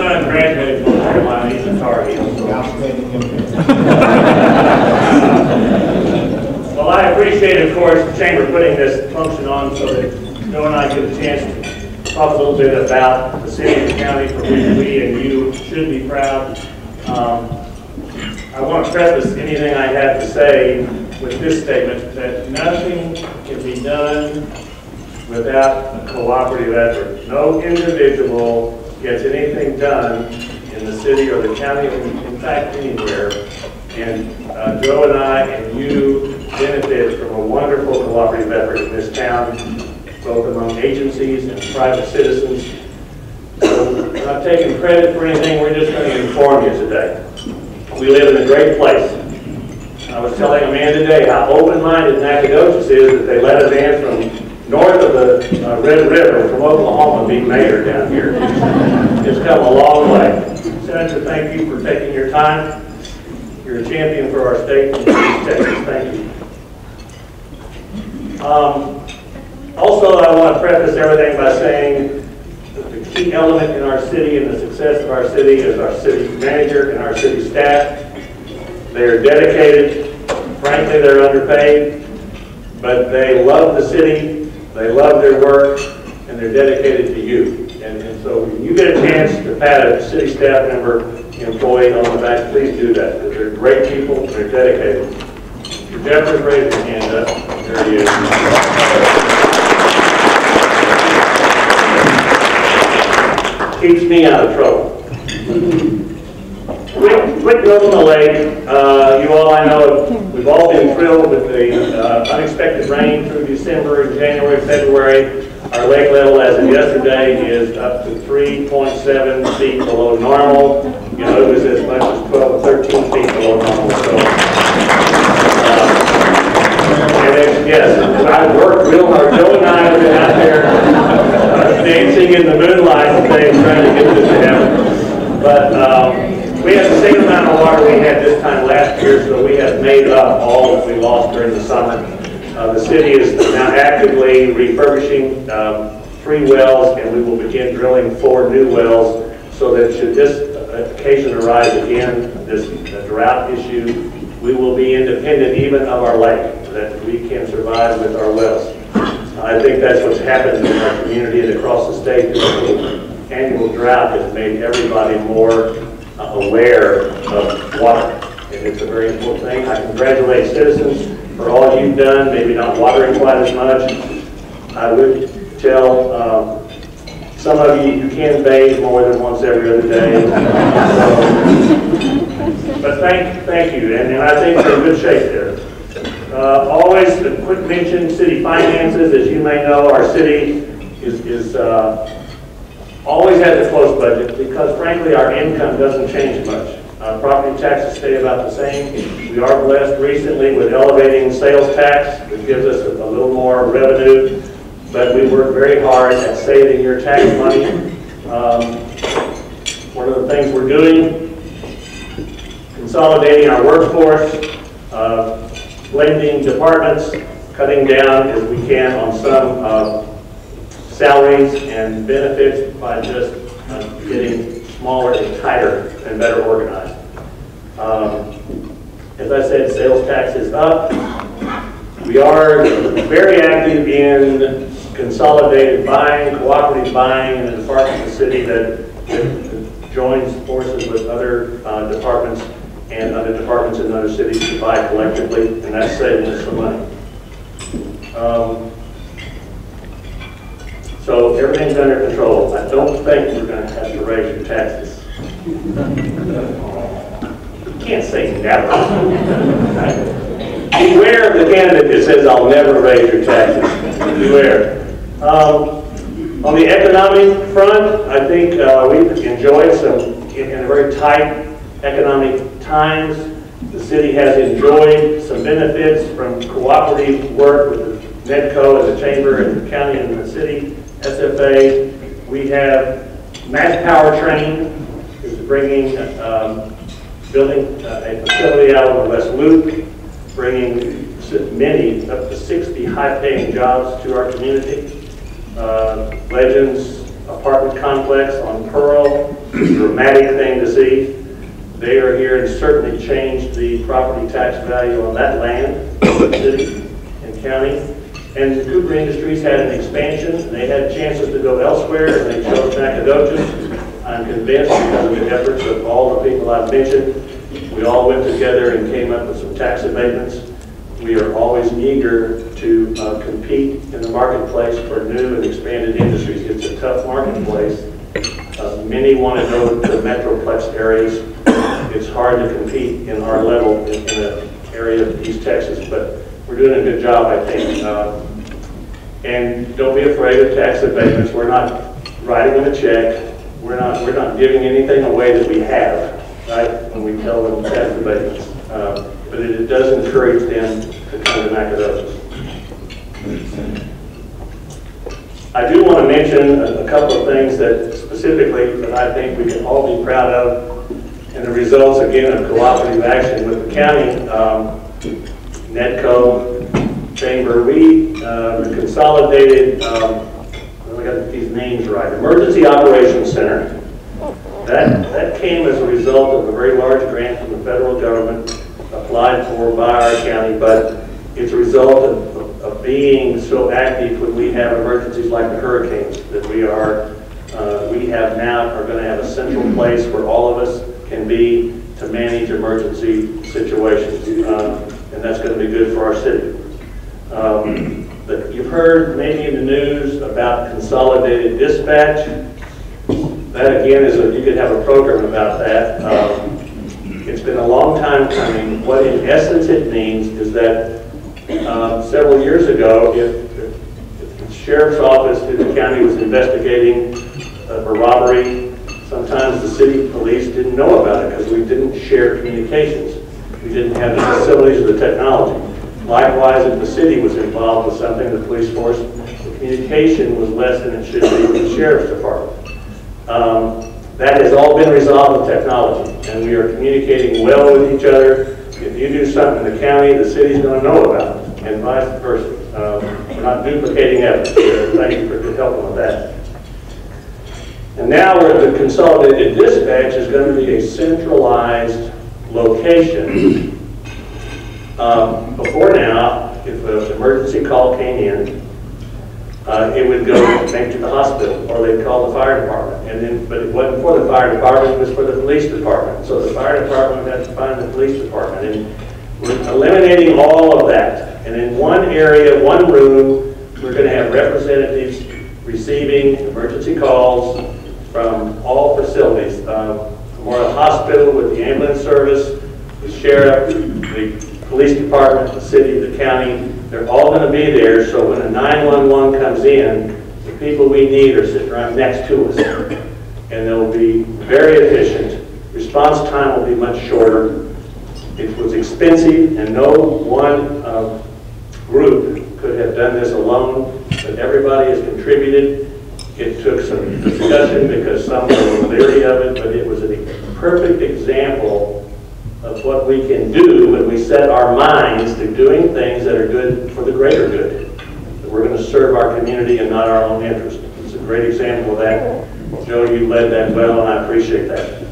son graduated from North Carolina. He's a Tar Heel. Well, I appreciate, of course, the Chamber putting this function on so that Joe and I get a chance to talk a little bit about the city and county for which we and you should be proud. I want to preface anything I have to say with this statement, that nothing can be done without a cooperative effort. No individual gets anything done in the city or the county, in fact anywhere. And Joe and I and you benefit from a wonderful cooperative effort in this town, both among agencies and private citizens. So we're not taking credit for anything, we're just going to inform you today. We live in a great place. I was telling a man today how open-minded Nacogdoches is that they let a man from north of the Red River from Oklahoma be mayor down here. It's come a long way. Senator, thank you for taking your time. You're a champion for our state and Texas. Thank you. Also, I want to preface everything by saying that the key element in our city and the success of our city is our city manager and our city staff. They are dedicated. Frankly, they're underpaid, but they love the city, they love their work, and they're dedicated to you. And so when you get a chance to pat a city staff member, employee on the back, please do that. They're great people, they're dedicated. Mr. Jeffers, raise your hand up. There he is. Keeps me out of trouble. Quick note on the lake. You all, I know, we've all been thrilled with the unexpected rain through December, January, February. Our lake level as of yesterday is up to 3.7 feet below normal. You know, it was as much as 12 or 13 feet below normal. So, yes, I worked real hard. Joe and I have been out there dancing in the moonlight today trying to get this to happen. But we have the same amount of water we had this time last year, so we have made up all that we lost during the summer. The city is now actively refurbishing 3 wells, and we will begin drilling 4 new wells, so that should this occasion arise again, this drought issue, we will be independent even of our lake, that we can survive with our wells. I think that's what's happened in our community and across the state. The annual drought has made everybody more aware of water, and it's a very important thing. I congratulate citizens for all you've done, maybe not watering quite as much. I would tell some of you can bathe more than once every other day. But thank you, and I think we're in good shape there. Always a quick mention, city finances. As you may know, our city is always has a close budget because, frankly, our income doesn't change much. Property taxes stay about the same. We are blessed recently with elevating sales tax, which gives us a little more revenue, but we work very hard at saving your tax money. One of the things we're doing, consolidating our workforce, blending departments, cutting down as we can on some salaries and benefits by just getting smaller and tighter and better organized. As I said, sales tax is up. We are very active in consolidated buying, cooperative buying, and a department of the city that joins forces with other departments and other departments in other cities to buy collectively, and that's saving us some money. So everything's under control. I don't think we're going to have to raise your taxes. You can't say never. Beware of the candidate that says, I'll never raise your taxes. Beware. On the economic front, I think we've enjoyed some, in a very tight economic times. The city has enjoyed some benefits from cooperative work with the Medco and the Chamber and the county and the city, SFA. We have Mass Power Train is bringing, building a facility out of the West Loop, bringing many, up to 60 high-paying jobs to our community. Legends apartment complex on Pearl, dramatic thing to see. They are here and certainly changed the property tax value on that land, city and county. And the Cooper Industries had an expansion. They had chances to go elsewhere, and they chose Nacogdoches. I'm convinced because of the efforts of all the people I've mentioned. We all went together and came up with some tax abatements. We are always eager to compete in the marketplace for new and expanded industries. It's a tough marketplace. Many want to go to the metroplex areas. It's hard to compete in our level in an area of East Texas, but we're doing a good job, I think. And don't be afraid of tax abatements. We're not writing them a check. We're not giving anything away that we have, right? When we tell them tax abatements, but it does encourage them to come to Nacogdoches. I do want to mention a couple of things that specifically that I think we can all be proud of, and the results again of cooperative action with the county, NEDCO, Chamber. We consolidated. We got these names right. Emergency Operations Center. That came as a result of a very large grant from the federal government applied for by our county, but it's a result of being so active when we have emergencies like the hurricanes that we have now are going to have a central place where all of us can be to manage emergency situations, and that's going to be good for our city. But you've heard maybe in the news about consolidated dispatch. That again you could have a program about that. It's been a long time coming. What in essence it means is that several years ago, if the sheriff's office in the county was investigating a robbery, sometimes the city police didn't know about it because we didn't share communications. We didn't have the facilities or the technology. Likewise, if the city was involved with something, the police force, the communication was less than it should be with the sheriff's department. That has all been resolved with technology, and we are communicating well with each other. If you do something in the county, the city's going to know about it, and vice versa. We're not duplicating efforts. Thank you for helping with that. And now the consolidated dispatch is going to be a centralized location. Before now, if an emergency call came in, it would go maybe to the hospital, or they'd call the fire department. But it wasn't for the fire department, it was for the police department. So the fire department had to find the police department. And we're eliminating all of that. And in one area, one room, we're going to have representatives receiving emergency calls from all facilities. Memorial Hospital with the ambulance service, the sheriff, the police department, the city, the county, they're all going to be there, so when a 911 comes in, the people we need are sitting right next to us. And they'll be very efficient. Response time will be much shorter. It was expensive, and no one group could have done this alone, but everybody has contributed. It took some discussion because some were leery of it, but it was a perfect example of what we can do when we set our minds to doing things that are good for the greater good. That we're going to serve our community and not our own interest. It's a great example of that. Joe, you led that well, and I appreciate that.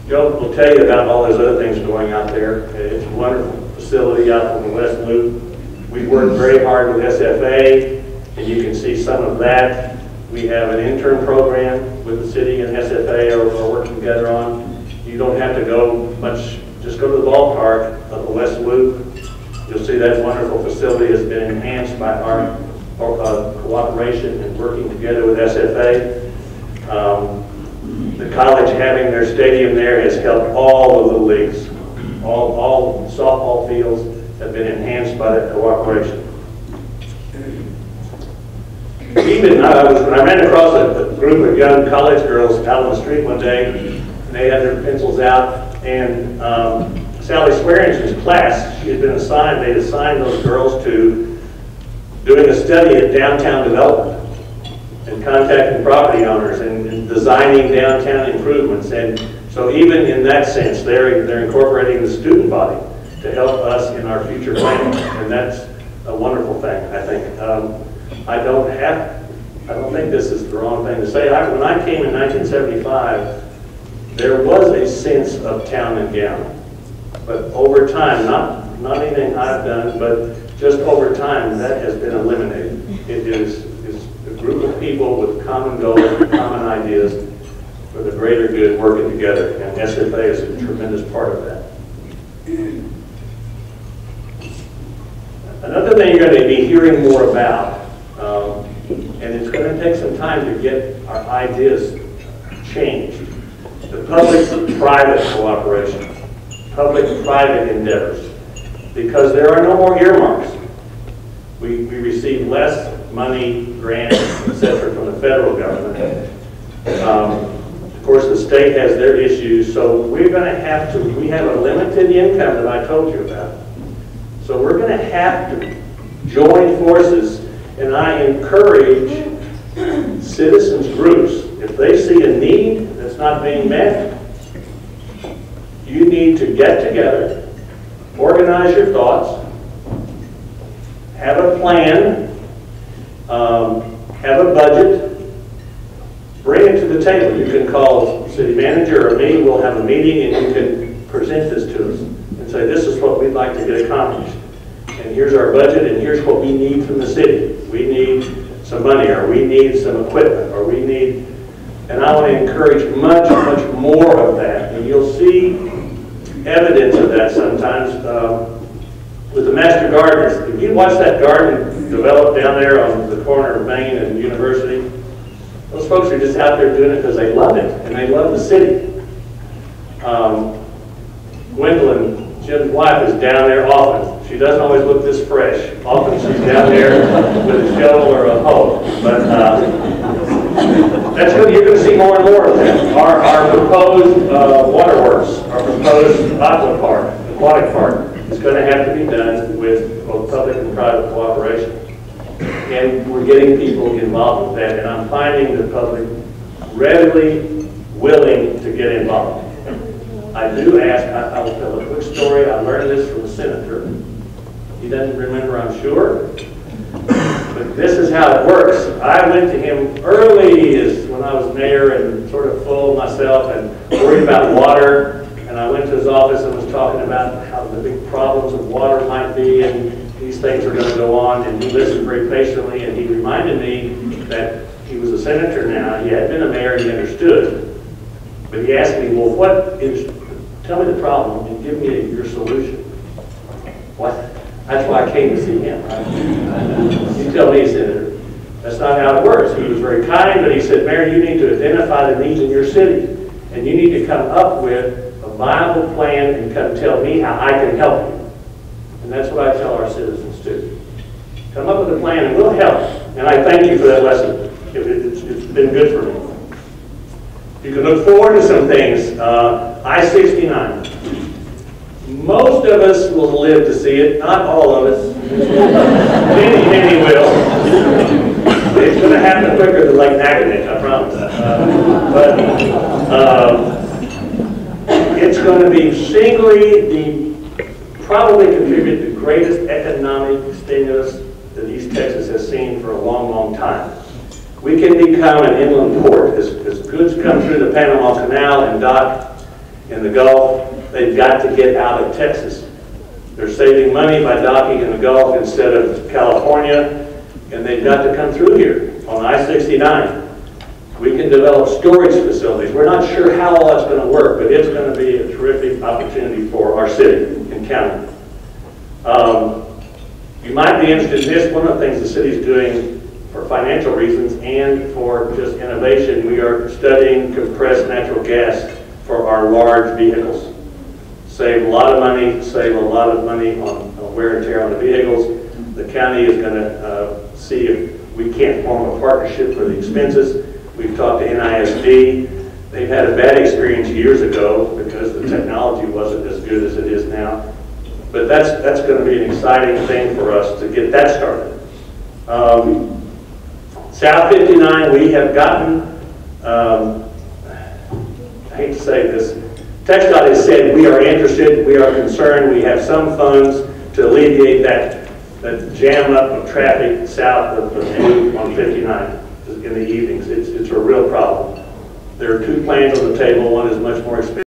Joe will tell you about all those other things going out there. It's a wonderful facility out on the West Loop. We worked very hard with SFA, and you can see some of that. We have an intern program with the city and SFA are working together on. You don't have to go much, just go to the ballpark of the West Loop. You'll see that wonderful facility has been enhanced by our cooperation and working together with SFA. The college having their stadium there has helped all the little leagues. All softball fields have been enhanced by that cooperation. Even when I ran across a group of young college girls out on the street one day, and they had their pencils out, and Sally Swearingen's class, she had been assigned, they'd assigned those girls to doing a study at downtown development and contacting property owners and designing downtown improvements. And so even in that sense, they're incorporating the student body to help us in our future planning, and that's a wonderful thing, I think. I don't have, I don't think this is the wrong thing to say. When I came in 1975, there was a sense of town and gown. But over time, not anything I've done, but just over time, that has been eliminated. It is a group of people with common goals, common ideas, for the greater good, working together, and SFA is a tremendous part of that. Another thing you're going to be hearing more about, and it's going to take some time to get our ideas changed, the public-private cooperation, public-private endeavors, because there are no more earmarks. We receive less money, grants, etc. from the federal government. Of course, the state has their issues, so we're going to have to, we have a limited income that I told you about. So we're going to have to join forces, and I encourage citizens groups, if they see a need that's not being met, you need to get together, organize your thoughts, have a plan, have a budget, bring it to the table. You can call the city manager or me, we'll have a meeting and you can present this to us and say, this is what we'd like to get accomplished. And here's our budget and here's what we need from the city. We need some money, or we need some equipment, or we need, and I want to encourage much, much more of that. And you'll see evidence of that sometimes with the master gardeners. If you watch that garden develop down there on the corner of Main and University, those folks are just out there doing it because they love it and they love the city. Gwendolyn, Jim's wife, is down there often. She doesn't always look this fresh. Often she's down there with a shovel or a hoe. But that's good. You're going to see more and more of that. Our proposed waterworks, our proposed aquatic park, is going to have to be done with both public and private cooperation. And we're getting people involved with that, and I'm finding the public readily willing to get involved. I do ask, I will tell a quick story. I learned this from a senator. He doesn't remember, I'm sure. But this is how it works. I went to him early when I was mayor and sort of full of myself and worried about water. And I went to his office and was talking about how the big problems of water might be, and these things are going to go on. And he listened very patiently, and he reminded me that he was a senator now. He had been a mayor, he understood. But he asked me, well, tell me the problem and give me your solution. What? That's why I came to see him. You tell me, Senator. That's not how it works. He was very kind, but he said, Mayor, you need to identify the needs in your city, and you need to come up with a viable plan and come tell me how I can help you. And that's what I tell our citizens too. Come up with a plan and we'll help. And I thank you for that lesson. It's been good for me. You can look forward to some things. I-69. Most of us will live to see it, not all of us. Many will. It's going to happen quicker than Lake Naganek, I promise. It's going to be probably contribute the greatest economic stimulus that East Texas has seen for a long, long time. We can become an inland port. As goods come through the Panama Canal and dock in the Gulf, they've got to get out of Texas. They're saving money by docking in the Gulf instead of California, and they've got to come through here on I-69. We can develop storage facilities. We're not sure how all that's going to work, but it's going to be a terrific opportunity for our city and county. You might be interested in this. One of the things the city's doing for financial reasons and for just innovation, we are studying compressed natural gas for our large vehicles. Save a lot of money, on wear and tear on the vehicles. The county is going to see if we can't form a partnership for the expenses. We've talked to NISD. They've had a bad experience years ago because the technology wasn't as good as it is now. But that's going to be an exciting thing for us to get that started. South 59, we have gotten, I hate to say this, TxDOT has said we are interested, we are concerned, we have some funds to alleviate that jam up of traffic south of the on 59. in the evenings. It's a real problem. There are two plans on the table. One is much more expensive.